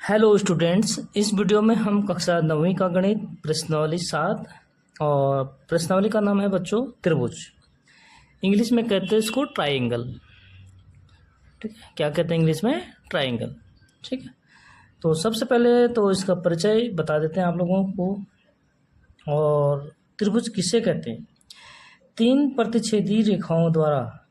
Hello students, इस video में हम कक्षा 9वीं का गणित प्रश्नावली 7 और प्रश्नावली का नाम है बच्चों त्रिभुज। इंग्लिश में कहते हैं इसको ट्राइंगल। ठीक है, क्या कहते हैं इंग्लिश में? ट्राइंगल। ठीक है, तो सबसे पहले तो इसका परिचय बता देते हैं आप लोगों को। और त्रिभुज किसे कहते हैं? तीन प्रतिच्छेदी रेखाओं द्वारा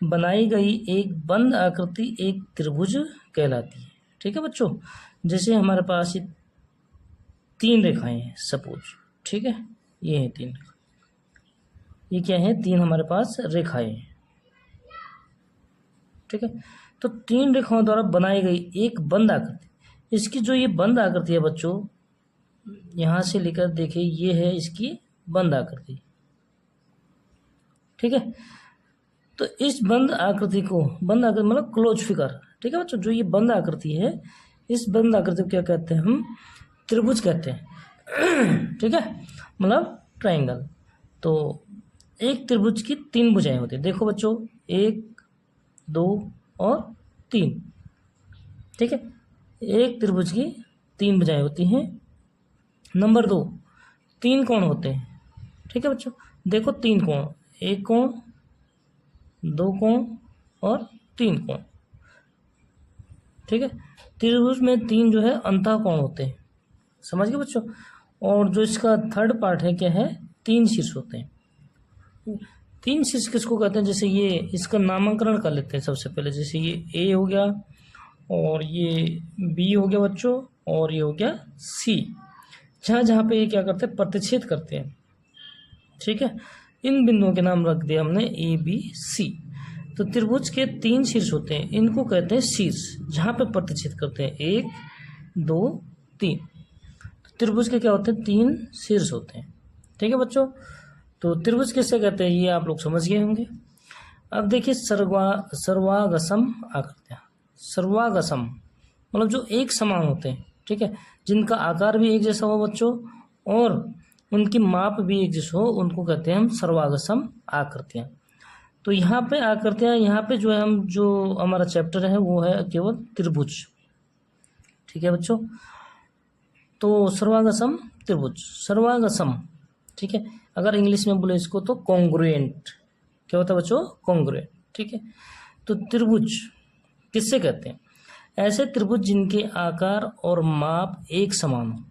बनाई गई एक बंद आकृति एक त्रिभुज कहलाती है। ठीक है बच्चों, जैसे हमारे पास ये तीन रेखाएं हैं सपोज। ठीक है, ये हैं तीन, ये क्या है? तीन हमारे पास रेखाएं हैं। ठीक है, तो तीन रेखाओं द्वारा बनाई गई एक बंद आकृति, इसकी जो ये बंद आकृति है बच्चों, यहां से लेकर देखिए ये है इसकी बंद आकृति। ठीक है, तो इस बंद आकृति को, बंद आकृति मतलब क्लोज फिगर। ठीक है बच्चों, जो ये बंद आकृति है, इस बंद आकृति को क्या कहते हैं? हम त्रिभुज कहते हैं। ठीक है, मतलब ट्राइंगल। तो एक त्रिभुज की तीन भुजाएं होती है। देखो बच्चों, 1, 2 और 3। ठीक है, एक त्रिभुज की तीन भुजाएं होती हैं। नंबर 2, तीन कोण होते हैं। ठीक है बच्चों, देखो तीन कोण, एक कोण, दो कोण और तीन कोण। ठीक है, त्रिभुज में तीन जो है अंतः कोण होते हैं। समझ गए बच्चों? और जो इसका थर्ड पार्ट है क्या है? तीन शीर्ष होते हैं। तीन शीर्ष किसको कहते हैं? जैसे ये, इसका नामकरण कर लेते हैं सबसे पहले। जैसे ये ए हो गया, और ये बी हो गया बच्चों, और ये हो गया सी। जहाँ जहाँ पे ये क्या करते हैं? प्रतिच्छेद करते हैं। ठीक है, इन बिंदुओं के नाम रख दिया हमने ए बी सी। तो त्रिभुज के तीन शीर्ष होते हैं, इनको कहते हैं शीर्ष, जहाँ पे प्रतिच्छेद करते हैं 1, 2, 3। तो त्रिभुज के क्या होते हैं? तीन शीर्ष होते हैं। ठीक है बच्चों, तो त्रिभुज किससे कहते हैं ये आप लोग समझ गए होंगे। अब देखिए सर्वागसम आकृतियाँ। सर्वागसम मतलब जो एक समान होते हैं। ठीक है, जिनका आकार भी एक जैसा हो बच्चों, और उनकी माप भी एक जैसा हो, उनको कहते हैं हम सर्वागसम आकृतियाँ। तो यहाँ पे आकृतियाँ, यहाँ पे जो है हम, जो हमारा चैप्टर है वो है केवल त्रिभुज। ठीक है बच्चों, तो सर्वागसम त्रिभुज, सर्वागसम। ठीक है, अगर इंग्लिश में बोले इसको तो कॉन्ग्रुएंट। क्या होता है बच्चों? कॉन्ग्रुएंट। ठीक है, तो त्रिभुज किससे कहते हैं? ऐसे त्रिभुज जिनके आकार और माप एक समान हो।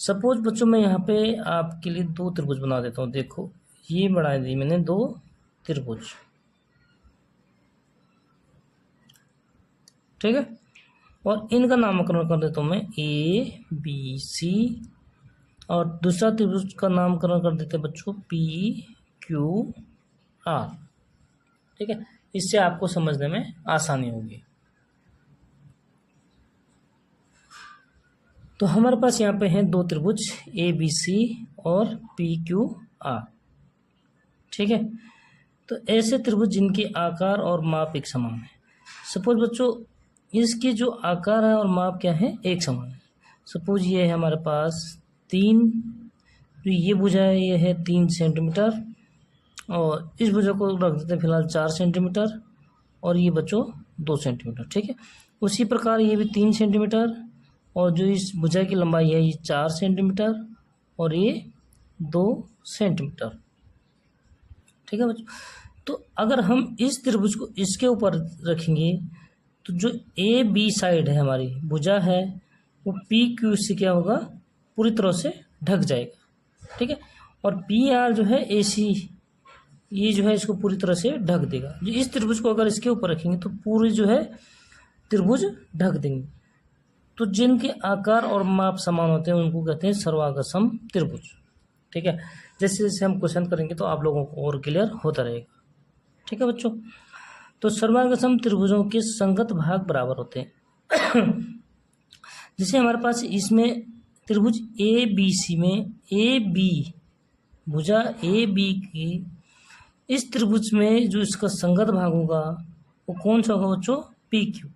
सपोज बच्चों मैं यहाँ पे आपके लिए दो त्रिभुज बना देता हूँ। देखो ये बना दी मैंने दो त्रिभुज। ठीक है, और इनका नामकरण कर देता हूँ मैं ए बी सी, और दूसरा त्रिभुज का नामकरण कर देते हैं बच्चों पी क्यू आर। ठीक है, इससे आपको समझने में आसानी होगी। तो हमारे पास यहाँ पे हैं दो त्रिभुज ए बी सी और पी क्यू आर। ठीक है, तो ऐसे त्रिभुज जिनके आकार और माप एक समान है। सपोज बच्चों इसके जो आकार है और माप क्या है? एक समान है। सपोज ये है हमारे पास 3, तो ये भुजा है, ये है 3 सेंटीमीटर, और इस भुजा को रख देते हैं फिलहाल 4 सेंटीमीटर, और ये बच्चों 2 सेंटीमीटर। ठीक है, उसी प्रकार ये भी 3 सेंटीमीटर, और जो इस भुजा की लंबाई है ये 4 सेंटीमीटर, और ये 2 सेंटीमीटर। ठीक है बच्चों, तो अगर हम इस त्रिभुज को इसके ऊपर रखेंगे तो जो ए बी साइड है हमारी भुजा है, वो पी क्यू से क्या होगा? पूरी तरह से ढक जाएगा। ठीक है, और पी आर जो है ए सी, ये जो है इसको पूरी तरह से ढक देगा। जो इस त्रिभुज को अगर इसके ऊपर रखेंगे तो पूरी जो है त्रिभुज ढक देंगे। तो जिनके आकार और माप समान होते हैं उनको कहते हैं सर्वागसम त्रिभुज। ठीक है, जैसे जैसे हम क्वेश्चन करेंगे तो आप लोगों को और क्लियर होता रहेगा। ठीक है बच्चों, तो सर्वागसम त्रिभुजों के संगत भाग बराबर होते हैं। जैसे हमारे पास इसमें त्रिभुज ए बी सी में ए बी, भुजा ए बी की इस त्रिभुज में जो इसका संगत भाग होगा वो कौन सा होगा बच्चों? P Q.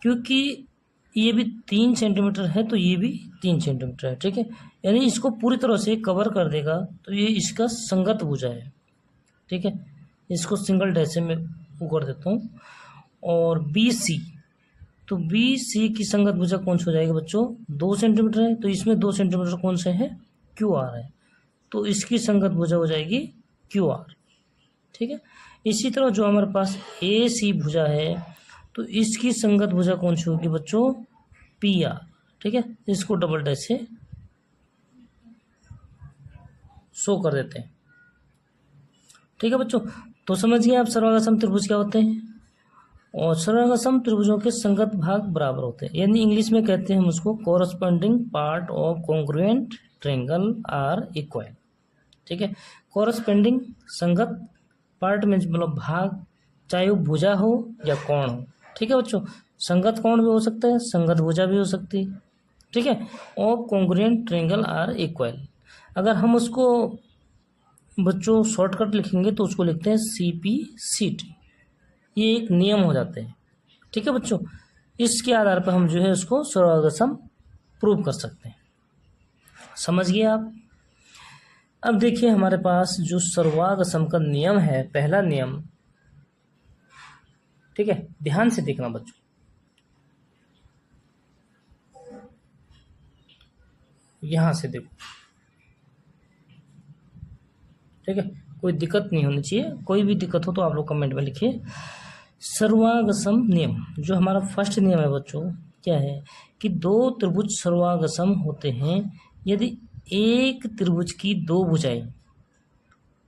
क्योंकि ये भी 3 सेंटीमीटर है तो ये भी 3 सेंटीमीटर है। ठीक है, यानी इसको पूरी तरह से कवर कर देगा, तो ये इसका संगत भुजा है। ठीक है, इसको सिंगल डैश में कर देता हूँ। और बी सी, तो बी सी की संगत भुजा कौन सी हो जाएगी बच्चों? 2 सेंटीमीटर है, तो इसमें 2 सेंटीमीटर कौन से है? क्यू आर है, तो इसकी संगत भुजा हो जाएगी क्यू आर। ठीक है, इसी तरह जो हमारे पास ए सी भुजा है, तो इसकी संगत भुजा कौन सी होगी बच्चों? P R. ठीक है, इसको डबल डैश से शो कर देते हैं। ठीक है बच्चों, तो समझ गए आप सर्वांगसम त्रिभुज क्या होते हैं। और सर्वांगसम त्रिभुजों के संगत भाग बराबर होते हैं, यानी इंग्लिश में कहते हैं हम उसको corresponding part of congruent triangle are equal. ठीक है, कोरस्पॉन्डिंग संगत, पार्ट में मतलब भाग, चाहे वो भुजा हो या कोण हो। ठीक है बच्चों, संगत कोण भी हो सकता है, संगत भुजा भी हो सकती है। ठीक है, और कॉन्ग्रुएंट ट्रायंगल आर इक्वल। अगर हम उसको बच्चों शॉर्टकट लिखेंगे तो उसको लिखते हैं CPCT। ये एक नियम हो जाते हैं। ठीक है बच्चों, इसके आधार पर हम जो है उसको सर्वांगसम प्रूव कर सकते हैं। समझ गए आप। अब देखिए हमारे पास जो सर्वांगसम का नियम है, पहला नियम, ठीक है, ध्यान से देखना बच्चों। यहां से देखो, ठीक है, कोई दिक्कत नहीं होनी चाहिए, कोई भी दिक्कत हो तो आप लोग कमेंट में लिखिए। सर्वांगसम नियम, जो हमारा फर्स्ट नियम है बच्चों, क्या है कि दो त्रिभुज सर्वांगसम होते हैं यदि एक त्रिभुज की दो भुजाएं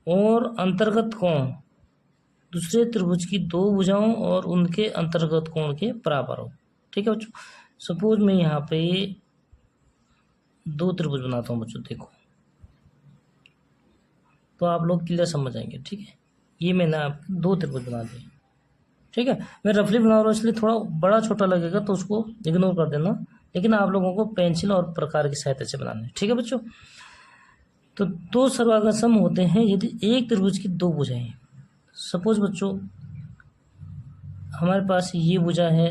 और अंतर्गत कोण दूसरे त्रिभुज की दो भुजाओं और उनके अंतर्गत कोण के बराबर हो। ठीक है बच्चों, सपोज मैं यहाँ पे दो त्रिभुज बनाता हूँ बच्चों, देखो तो आप लोग क्लियर समझ जाएंगे। ठीक है, ये मैंने आपको दो त्रिभुज बना दिए। ठीक है, मैं रफली बना रहा हूँ इसलिए थोड़ा बड़ा छोटा लगेगा तो उसको इग्नोर कर देना, लेकिन आप लोगों को पेंसिल और प्रकार की सहायता से बनाना है। ठीक है बच्चों, तो दो सर्वांगसम होते हैं यदि एक त्रिभुज की दो भुजाएं। सपोज बच्चों हमारे पास ये भुजा है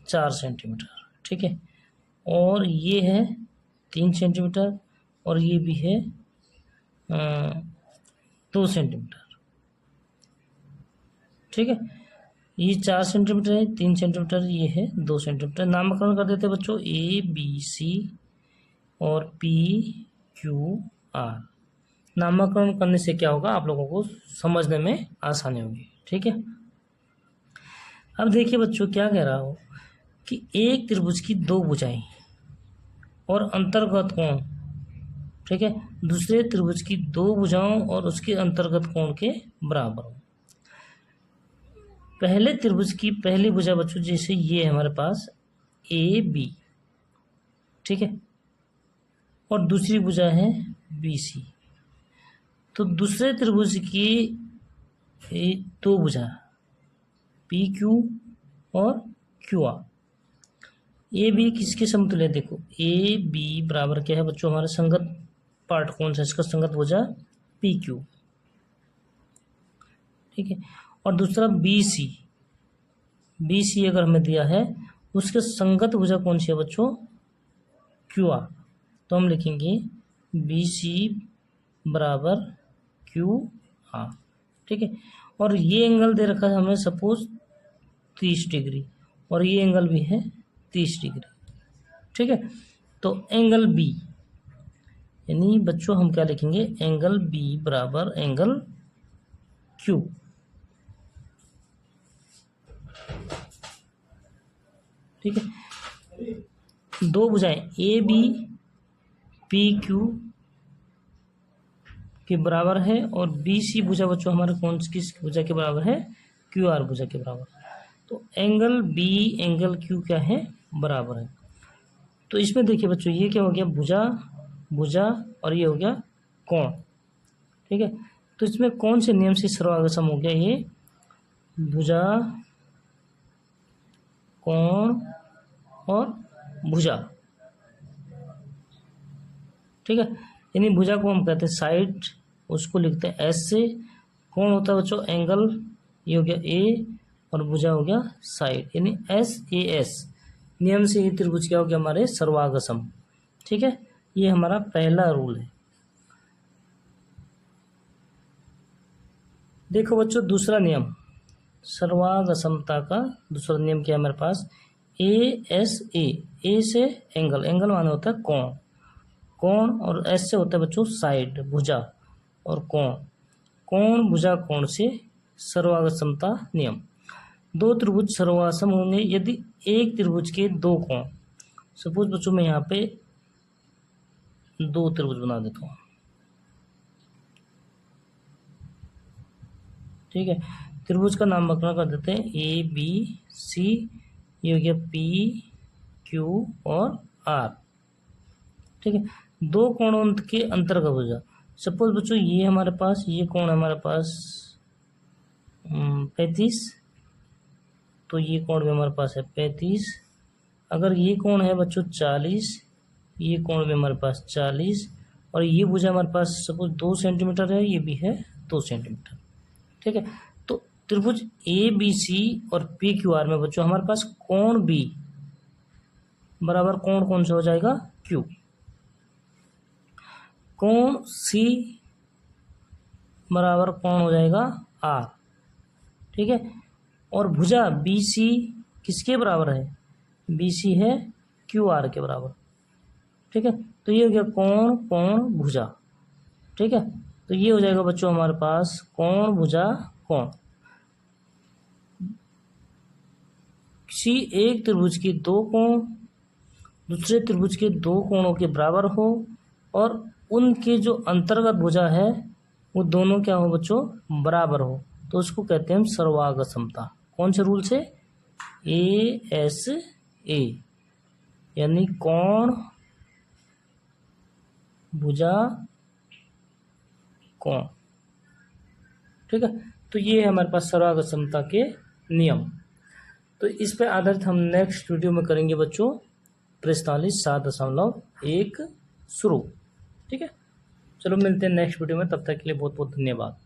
4 सेंटीमीटर, ठीक है, और ये है 3 सेंटीमीटर, और ये भी है 2 सेंटीमीटर। ठीक है, ये 4 सेंटीमीटर है, 3 सेंटीमीटर, ये है 2 सेंटीमीटर। नामकरण कर देते हैं बच्चों ABC और PQR। नामकरण करने से क्या होगा, आप लोगों को समझने में आसानी होगी। ठीक है, अब देखिए बच्चों क्या कह रहा हो कि एक त्रिभुज की दो भुजाएं और अंतर्गत कोण, ठीक है, दूसरे त्रिभुज की दो भुजाओं और उसके अंतर्गत कोण के बराबर हो। पहले त्रिभुज की पहली भुजा बच्चों जैसे ये है हमारे पास AB, ठीक है, और दूसरी भुजा है BC। तो दूसरे त्रिभुज की दो भुजा PQ और QR। AB किसके समतुल्य, देखो AB बराबर क्या है बच्चों, हमारे संगत पार्ट कौन सा, इसका संगत भुजा PQ। ठीक है, और दूसरा BC अगर हमें दिया है उसके संगत भुजा कौन सी है बच्चों, QR। तो हम लिखेंगे BC बराबर QR। ठीक है, और ये एंगल दे रखा है हमें सपोज 30 डिग्री, और ये एंगल भी है 30 डिग्री। ठीक है, तो एंगल B, यानी बच्चों हम क्या लिखेंगे, एंगल B बराबर एंगल Q। ठीक है, दो भुजाएं AB PQ के बराबर है और BC भुजा बच्चों हमारे कौन किस भुजा के बराबर है, QR भुजा के बराबर। तो एंगल B एंगल Q क्या है, बराबर है। तो इसमें देखिए बच्चों ये क्या हो गया, भुजा और ये हो गया कोण। ठीक है, तो इसमें कौन से नियम से सर्वांगसम हो गया, ये भुजा कोण और भुजा। ठीक है, यानी भुजा को हम कहते हैं साइड, उसको लिखते हैं S से। कोण होता है बच्चों एंगल, ये हो गया A, और भुजा हो गया साइड, यानी SAS नियम से ये त्रिभुज क्या हो गया, हमारे सर्वांगसम। ठीक है, ये हमारा पहला रूल है। देखो बच्चों दूसरा नियम, सर्वांगसमता का दूसरा नियम क्या है हमारे पास, ASA, ए से एंगल, एंगल माने होता है कोण, कोण, और एस से होता है बच्चों साइड, भुजा, और कोण, कोण भुजा कोण से सर्वागत समता नियम। दो त्रिभुज सर्वासम होंगे यदि एक त्रिभुज के दो कोण, सपोज बच्चों मैं यहाँ पे दो त्रिभुज बना देता हूँ, ठीक है। त्रिभुज का नाम मकना कर देते हैं ABC, ये हो गया PQ और R, ठीक है। दो कोणों के अंतर का भुजा, सपोज बच्चों ये हमारे पास, ये कोण हमारे पास 35, तो ये कोण भी हमारे पास है 35। अगर ये कोण है बच्चों 40, ये कोण भी हमारे पास 40, और ये भुजा हमारे पास सपोज 2 सेंटीमीटर है, ये भी है 2 सेंटीमीटर, ठीक है। तो त्रिभुज ABC और PQR में बच्चों हमारे पास कोण B बराबर कोण कौन सा हो जाएगा, Q। कोण C बराबर कोण हो जाएगा R, ठीक है। और भुजा BC किसके बराबर है, BC है QR के बराबर, ठीक है। तो ये हो गया कोण कोण भुजा, ठीक है। तो ये हो जाएगा बच्चों हमारे पास कोण भुजा कोण। किसी एक त्रिभुज के दो कोण दूसरे त्रिभुज के दो कोणों के बराबर हो और उनके जो अंतर्गत भुजा है वो दोनों क्या हो बच्चों, बराबर हो, तो उसको कहते हैं हम सर्वागत समता। कौन से रूल से, ASA, यानी कोण भुजा कोण, ठीक है। तो ये है हमारे पास सर्वागत समता के नियम। तो इस पे आधारित हम नेक्स्ट वीडियो में करेंगे बच्चों 45.7.1 शुरू, ठीक है। चलो मिलते हैं नेक्स्ट वीडियो में, तब तक के लिए बहुत बहुत धन्यवाद।